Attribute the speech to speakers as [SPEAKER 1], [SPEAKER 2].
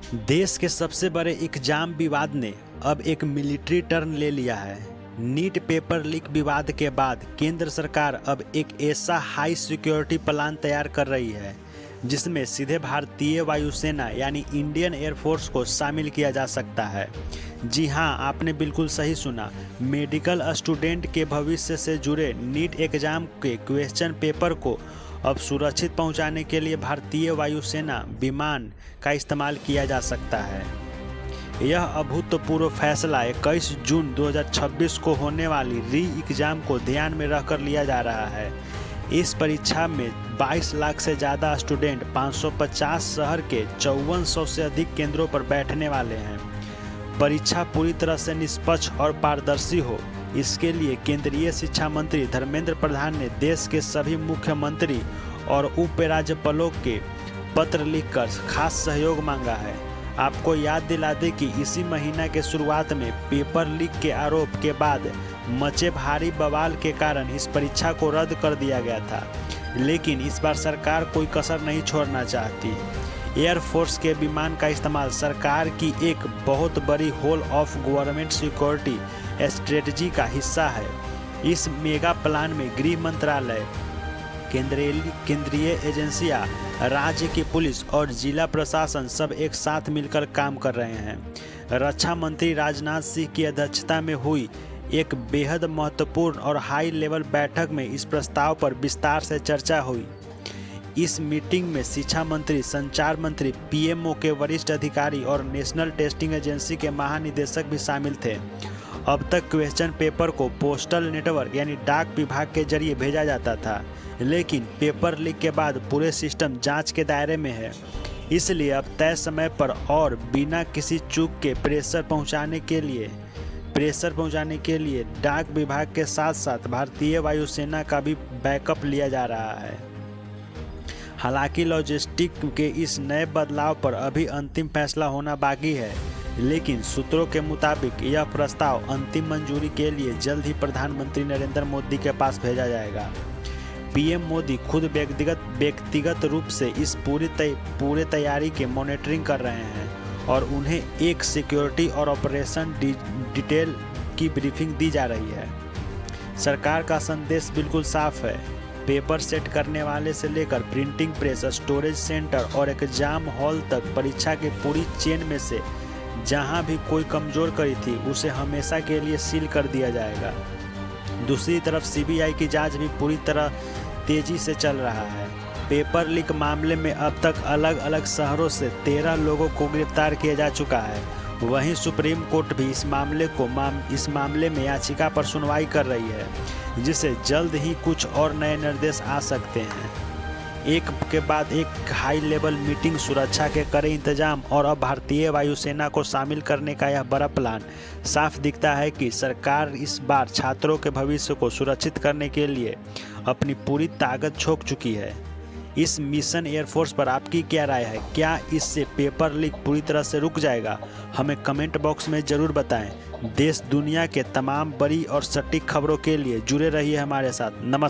[SPEAKER 1] देश के सबसे बड़े एग्जाम विवाद ने अब एक मिलिट्री टर्न ले लिया है। नीट पेपर लीक विवाद के बाद केंद्र सरकार अब एक ऐसा हाई सिक्योरिटी प्लान तैयार कर रही है जिसमें सीधे भारतीय वायुसेना यानी इंडियन एयरफोर्स को शामिल किया जा सकता है। जी हां, आपने बिल्कुल सही सुना। मेडिकल स्टूडेंट के भविष्य से जुड़े नीट एग्जाम के क्वेश्चन पेपर को अब सुरक्षित पहुंचाने के लिए भारतीय वायुसेना विमान का इस्तेमाल किया जा सकता है। यह अभूतपूर्व फैसला 21 जून 2026 को होने वाली री एग्जाम को ध्यान में रखकर लिया जा रहा है। इस परीक्षा में 22 लाख से ज़्यादा स्टूडेंट 550 शहर के 5400 से अधिक केंद्रों पर बैठने वाले हैं। परीक्षा पूरी तरह से निष्पक्ष और पारदर्शी हो, इसके लिए केंद्रीय शिक्षा मंत्री धर्मेंद्र प्रधान ने देश के सभी मुख्यमंत्री और उपराज्यपालों के पत्र लिखकर खास सहयोग मांगा है। आपको याद दिला दें कि इसी महीना के शुरुआत में पेपर लीक के आरोप के बाद मचे भारी बवाल के कारण इस परीक्षा को रद्द कर दिया गया था, लेकिन इस बार सरकार कोई कसर नहीं छोड़ना चाहती। एयरफोर्स के विमान का इस्तेमाल सरकार की एक बहुत बड़ी whole of government security strategy का हिस्सा है। इस मेगा प्लान में गृह मंत्रालय, केंद्रीय एजेंसियां, राज्य की पुलिस और जिला प्रशासन सब एक साथ मिलकर काम कर रहे हैं। रक्षा मंत्री राजनाथ सिंह की अध्यक्षता में हुई एक बेहद महत्वपूर्ण और हाई लेवल बैठक में इस प्रस्ताव पर विस्तार से चर्चा हुई। इस मीटिंग में शिक्षा मंत्री, संचार मंत्री, पीएमओ के वरिष्ठ अधिकारी और नेशनल टेस्टिंग एजेंसी के महानिदेशक भी शामिल थे। अब तक क्वेश्चन पेपर को पोस्टल नेटवर्क यानी डाक विभाग के जरिए भेजा जाता था, लेकिन पेपर लीक के बाद पूरे सिस्टम जांच के दायरे में है। इसलिए अब तय समय पर और बिना किसी चूक के प्रेशर पहुंचाने के लिए डाक विभाग के साथ साथ भारतीय वायुसेना का भी बैकअप लिया जा रहा है। हालांकि लॉजिस्टिक के इस नए बदलाव पर अभी अंतिम फैसला होना बाकी है, लेकिन सूत्रों के मुताबिक यह प्रस्ताव अंतिम मंजूरी के लिए जल्द ही प्रधानमंत्री नरेंद्र मोदी के पास भेजा जाएगा। पीएम मोदी खुद व्यक्तिगत रूप से इस पूरे तैयारी के मॉनिटरिंग कर रहे हैं और उन्हें एक सिक्योरिटी और ऑपरेशन डिटेल की ब्रीफिंग दी जा रही है। सरकार का संदेश बिल्कुल साफ है। पेपर सेट करने वाले से लेकर प्रिंटिंग प्रेस, स्टोरेज सेंटर और एग्जाम हॉल तक परीक्षा की पूरी चेन में से जहां भी कोई कमजोर कड़ी थी उसे हमेशा के लिए सील कर दिया जाएगा। दूसरी तरफ सीबीआई की जांच भी पूरी तरह तेजी से चल रहा है। पेपर लीक मामले में अब तक अलग अलग शहरों से 13 लोगों को गिरफ्तार किया जा चुका है। वहीं सुप्रीम कोर्ट भी इस मामले में याचिका पर सुनवाई कर रही है, जिससे जल्द ही कुछ और नए निर्देश आ सकते हैं। एक के बाद एक हाई लेवल मीटिंग, सुरक्षा के कड़े इंतजाम और अब भारतीय वायुसेना को शामिल करने का यह बड़ा प्लान साफ दिखता है कि सरकार इस बार छात्रों के भविष्य को सुरक्षित करने के लिए अपनी पूरी ताकत झोंक चुकी है। इस मिशन एयरफोर्स पर आपकी क्या राय है? क्या इससे पेपर लीक पूरी तरह से रुक जाएगा? हमें कमेंट बॉक्स में ज़रूर बताएं। देश दुनिया के तमाम बड़ी और सटीक खबरों के लिए जुड़े रहिए हमारे साथ। नमस्कार।